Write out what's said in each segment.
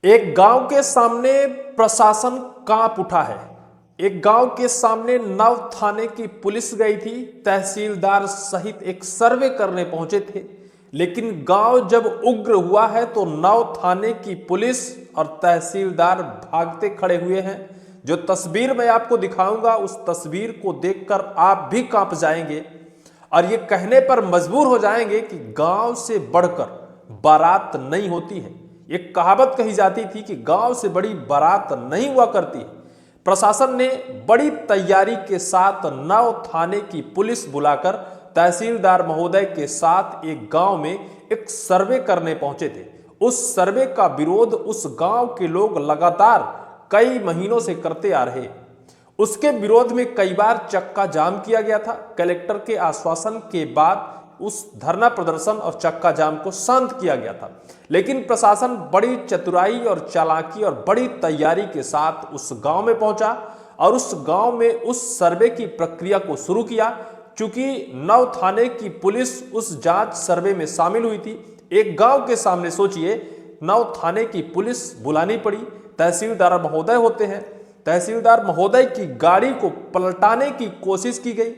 एक गांव के सामने प्रशासन कांप उठा है। एक गांव के सामने नव थाने की पुलिस गई थी, तहसीलदार सहित एक सर्वे करने पहुंचे थे। लेकिन गांव जब उग्र हुआ है तो नव थाने की पुलिस और तहसीलदार भागते खड़े हुए हैं। जो तस्वीर मैं आपको दिखाऊंगा उस तस्वीर को देखकर आप भी कांप जाएंगे और ये कहने पर मजबूर हो जाएंगे कि गांव से बढ़कर बारात नहीं होती है। एक कहावत कही जाती थी कि गांव से बड़ी बारात नहीं हुआ करती है। प्रशासन ने बड़ी तैयारी के साथ नव थाने की पुलिस बुलाकर तहसीलदार महोदय के साथ एक गांव में एक सर्वे करने पहुंचे थे। उस सर्वे का विरोध उस गांव के लोग लगातार कई महीनों से करते आ रहे। उसके विरोध में कई बार चक्का जाम किया गया था। कलेक्टर के आश्वासन के बाद उस धरना प्रदर्शन और चक्का जाम को शांत किया गया था। लेकिन प्रशासन बड़ी चतुराई और चालाकी और बड़ी तैयारी के साथ उस गांव में पहुंचा और उस गांव में उस सर्वे की प्रक्रिया को शुरू किया। चूंकि नव थाने की पुलिस उस जांच सर्वे में शामिल हुई थी, एक गांव के सामने सोचिए नव थाने की पुलिस बुलानी पड़ी। तहसीलदार महोदय होते हैं, तहसीलदार महोदय की गाड़ी को पलटाने की कोशिश की गई।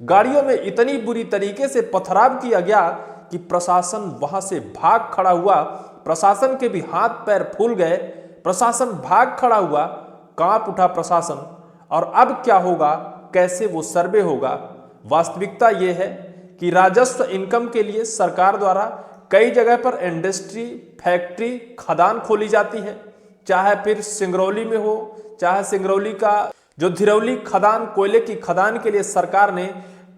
गाड़ियों में इतनी बुरी तरीके से पथराव किया गया कि प्रशासन वहां से भाग खड़ा हुआ। प्रशासन के भी हाथ पैर फूल गए। प्रशासन भाग खड़ा हुआ, कांप उठा प्रशासन। और अब क्या होगा, कैसे वो सर्वे होगा। वास्तविकता यह है कि राजस्व इनकम के लिए सरकार द्वारा कई जगह पर इंडस्ट्री, फैक्ट्री, खदान खोली जाती है। चाहे फिर सिंगरौली में हो, चाहे सिंगरौली का जो धिरौली खदान, कोयले की खदान के लिए सरकार ने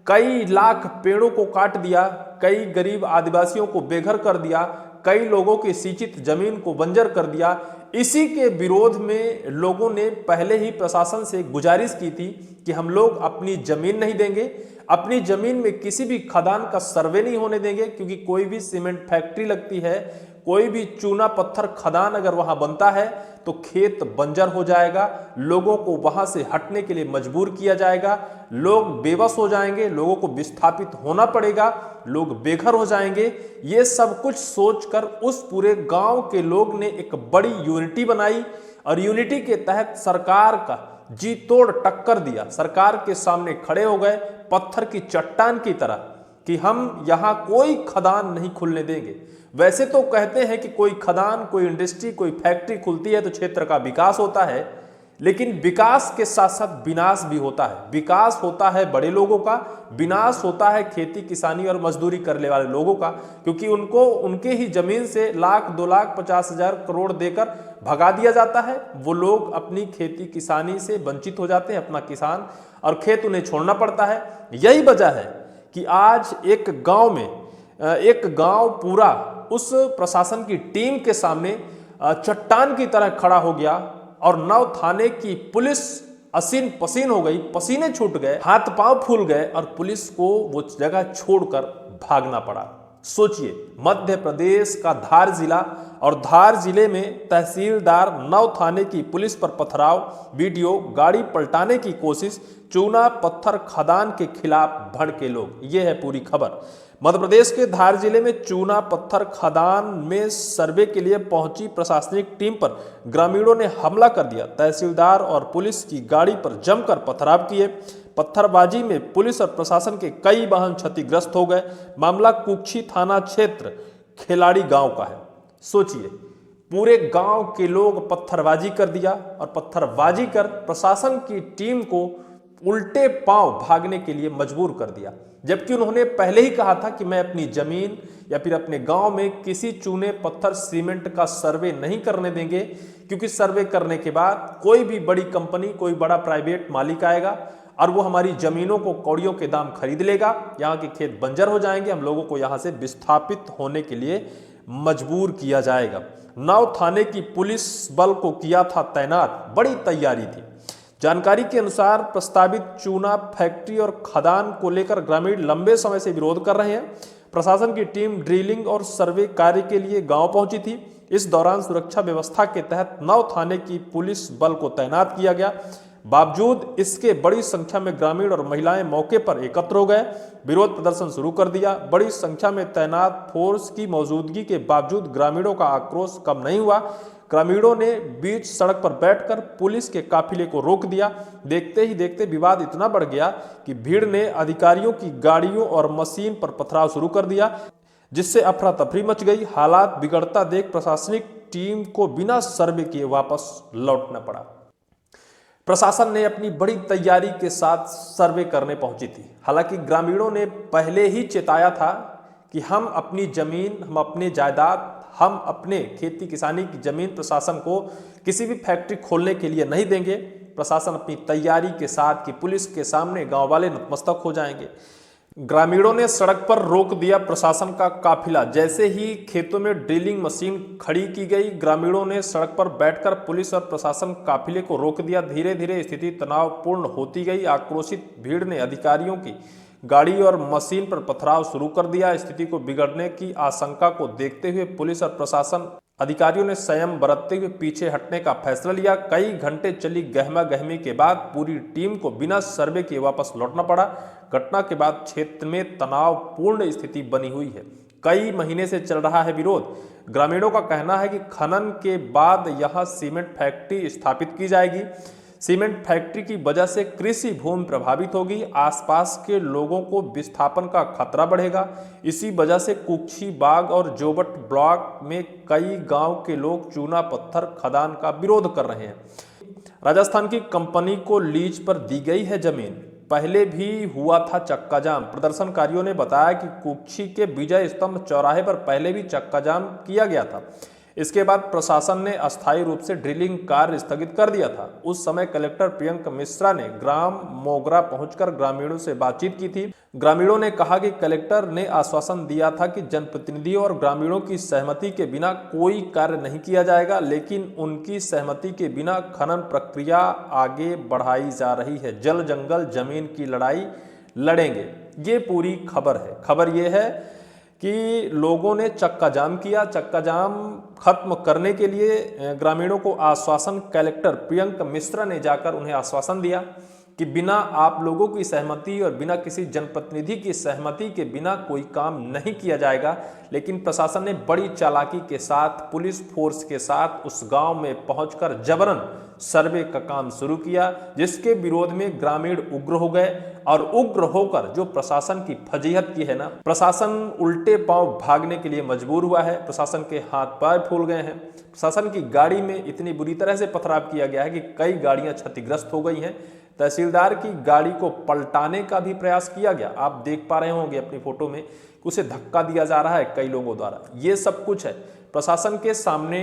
कई लाख पेड़ों को काट दिया, कई गरीब आदिवासियों को बेघर कर दिया, कई लोगों की सिंचित जमीन को बंजर कर दिया। इसी के विरोध में लोगों ने पहले ही प्रशासन से गुजारिश की थी कि हम लोग अपनी जमीन नहीं देंगे, अपनी जमीन में किसी भी खदान का सर्वे नहीं होने देंगे, क्योंकि कोई भी सीमेंट फैक्ट्री लगती है, कोई भी चूना पत्थर खदान अगर वहां बनता है तो खेत बंजर हो जाएगा, लोगों को वहां से हटने के लिए मजबूर किया जाएगा, लोग बेबस हो जाएंगे, लोगों को विस्थापित होना पड़ेगा, लोग बेघर हो जाएंगे। ये सब कुछ सोचकर उस पूरे गांव के लोग ने एक बड़ी यूनिटी बनाई और यूनिटी के तहत सरकार का जी तोड़ टक्कर दिया। सरकार के सामने खड़े हो गए पत्थर की चट्टान की तरह कि हम यहां कोई खदान नहीं खुलने देंगे। वैसे तो कहते हैं कि कोई खदान, कोई इंडस्ट्री, कोई फैक्ट्री खुलती है तो क्षेत्र का विकास होता है, लेकिन विकास के साथ साथ विनाश भी होता है। विकास होता है बड़े लोगों का, विनाश होता है खेती किसानी और मजदूरी करने वाले लोगों का, क्योंकि उनको उनके ही जमीन से लाख, 2 लाख, 50,000 करोड़ देकर भगा दिया जाता है। वो लोग अपनी खेती किसानी से वंचित हो जाते हैं, अपना किसान और खेत उन्हें छोड़ना पड़ता है। यही वजह है कि आज एक गांव में एक गांव पूरा उस प्रशासन की टीम के सामने चट्टान की तरह खड़ा हो गया और नव थाने की पुलिस असीन पसीन हो गई, पसीने छूट गए, हाथ पांव फूल गए और पुलिस को वो जगह छोड़कर भागना पड़ा। सोचिए, मध्य प्रदेश का धार जिला और धार जिले में तहसीलदार नव थाने की पुलिस पर पथराव, वीडियो, गाड़ी पलटाने की कोशिश, चूना पत्थर खदान के खिलाफ भड़के लोग। ये है पूरी खबर। मध्य प्रदेश के धार जिले में चूना पत्थर खदान में सर्वे के लिए पहुंची प्रशासनिक टीम पर ग्रामीणों ने हमला कर दिया। तहसीलदार और पुलिस की गाड़ी पर जमकर पथराव किए। पत्थरबाजी में पुलिस और प्रशासन के कई वाहन क्षतिग्रस्त हो गए। मामला कुक्षी थाना क्षेत्र खिलाड़ी गांव का है। सोचिए, पूरे गांव के लोग पत्थरबाजी कर दिया और पत्थरबाजी कर प्रशासन की टीम को उल्टे पांव भागने के लिए मजबूर कर दिया, जबकि उन्होंने पहले ही कहा था कि मैं अपनी जमीन या फिर अपने गांव में किसी चूने पत्थर सीमेंट का सर्वे नहीं करने देंगे, क्योंकि सर्वे करने के बाद कोई भी बड़ी कंपनी, कोई बड़ा प्राइवेट मालिक आएगा और वो हमारी जमीनों को कौड़ियों के दाम खरीद लेगा, यहाँ के खेत बंजर हो जाएंगे, हम लोगों को यहाँ से विस्थापित होने के लिए मजबूर किया जाएगा। नव थाने की पुलिस बल को किया था तैनात, बड़ी तैयारी थी। जानकारी के अनुसार प्रस्तावित चूना फैक्ट्री और खदान को लेकर ग्रामीण लंबे समय से विरोध कर रहे हैं। प्रशासन की टीम ड्रिलिंग और सर्वे कार्य के लिए गांव पहुंची थी। इस दौरान सुरक्षा व्यवस्था के तहत नव थाने की पुलिस बल को तैनात किया गया। बावजूद इसके बड़ी संख्या में ग्रामीण और महिलाएं मौके पर एकत्र हो गए, विरोध प्रदर्शन शुरू कर दिया। बड़ी संख्या में तैनात फोर्स की मौजूदगी के बावजूद ग्रामीणों का आक्रोश कम नहीं हुआ। ग्रामीणों ने बीच सड़क पर बैठकर पुलिस के काफिले को रोक दिया। देखते ही देखते विवाद इतना बढ़ गया कि भीड़ ने अधिकारियों की गाड़ियों और मशीन पर पथराव शुरू कर दिया, जिससे अफरा तफरी मच गई। हालात बिगड़ता देख प्रशासनिक टीम को बिना सर्वे किए वापस लौटना पड़ा। प्रशासन ने अपनी बड़ी तैयारी के साथ सर्वे करने पहुंची थी। हालांकि ग्रामीणों ने पहले ही चेताया था कि हम अपनी जमीन, हम अपने जायदाद, हम अपने खेती किसानी की जमीन प्रशासन को किसी भी फैक्ट्री खोलने के लिए नहीं देंगे। प्रशासन अपनी तैयारी के साथ कि पुलिस के सामने गांव वाले नतमस्तक हो जाएंगे। ग्रामीणों ने सड़क पर रोक दिया प्रशासन का काफिला। जैसे ही खेतों में ड्रिलिंग मशीन खड़ी की गई, ग्रामीणों ने सड़क पर बैठकर पुलिस और प्रशासन काफिले को रोक दिया। धीरे धीरे स्थिति तनावपूर्ण होती गई। आक्रोशित भीड़ ने अधिकारियों की गाड़ी और मशीन पर पथराव शुरू कर दिया। स्थिति को बिगड़ने की आशंका को देखते हुए पुलिस और प्रशासन अधिकारियों ने संयम बरतते हुए पीछे हटने का फैसला लिया। कई घंटे चली गहमा गहमी के बाद पूरी टीम को बिना सर्वे किए वापस लौटना पड़ा। घटना के बाद क्षेत्र में तनावपूर्ण स्थिति बनी हुई है। कई महीने से चल रहा है विरोध। ग्रामीणों का कहना है कि खनन के बाद यहां सीमेंट फैक्ट्री स्थापित की जाएगी। सीमेंट फैक्ट्री की वजह से कृषि भूमि प्रभावित होगी। आसपास के लोगों को विस्थापन का खतरा बढ़ेगा। इसी वजह से कुक्षी बाग और जोबट ब्लॉक में कई गांव के लोग चूना पत्थर खदान का विरोध कर रहे हैं। राजस्थान की कंपनी को लीज पर दी गई है जमीन। पहले भी हुआ था चक्का जाम। प्रदर्शनकारियों ने बताया कि कुक्षी के विजय स्तंभ चौराहे पर पहले भी चक्का जाम किया गया था। इसके बाद प्रशासन ने अस्थायी रूप से ड्रिलिंग कार्य स्थगित कर दिया था। उस समय कलेक्टर प्रियंक मिश्रा ने ग्राम मोगरा पहुंचकर ग्रामीणों से बातचीत की थी। ग्रामीणों ने कहा कि कलेक्टर ने आश्वासन दिया था कि जनप्रतिनिधियों और ग्रामीणों की सहमति के बिना कोई कार्य नहीं किया जाएगा, लेकिन उनकी सहमति के बिना खनन प्रक्रिया आगे बढ़ाई जा रही है। जल जंगल जमीन की लड़ाई लड़ेंगे, ये पूरी खबर है। खबर ये है कि लोगों ने चक्का जाम किया। चक्का जाम खत्म करने के लिए ग्रामीणों को आश्वासन कलेक्टर प्रियंक मिश्रा ने जाकर उन्हें आश्वासन दिया कि बिना आप लोगों की सहमति और बिना किसी जनप्रतिनिधि की सहमति के बिना कोई काम नहीं किया जाएगा। लेकिन प्रशासन ने बड़ी चालाकी के साथ पुलिस फोर्स के साथ उस गांव में पहुंचकर जबरन सर्वे का काम शुरू किया, जिसके विरोध में ग्रामीण उग्र हो गए। और उग्र होकर जो प्रशासन की फजीहत की है ना, प्रशासन उल्टे पांव भागने के लिए मजबूर हुआ है। प्रशासन के हाथ पैर फूल गए हैं। प्रशासन की गाड़ी में इतनी बुरी तरह से पथराव किया गया है कि कई गाड़ियां क्षतिग्रस्त हो गई हैं। तहसीलदार की गाड़ी को पलटाने का भी प्रयास किया गया। आप देख पा रहे होंगे अपनी फोटो में, उसे धक्का दिया जा रहा है कई लोगों द्वारा। ये सब कुछ है। प्रशासन के सामने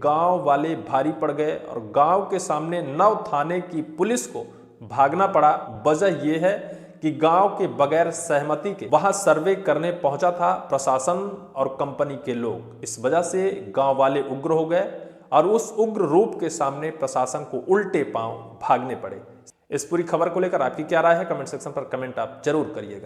गांव वाले भारी पड़ गए और गांव के सामने नव थाने की पुलिस को भागना पड़ा। वजह यह है कि गांव के बगैर सहमति के वहां सर्वे करने पहुंचा था प्रशासन और कंपनी के लोग। इस वजह से गांव वाले उग्र हो गए और उस उग्र रूप के सामने प्रशासन को उल्टे पांव भागने पड़े। इस पूरी खबर को लेकर आपकी क्या राय है? कमेंट सेक्शन पर कमेंट आप जरूर करिएगा।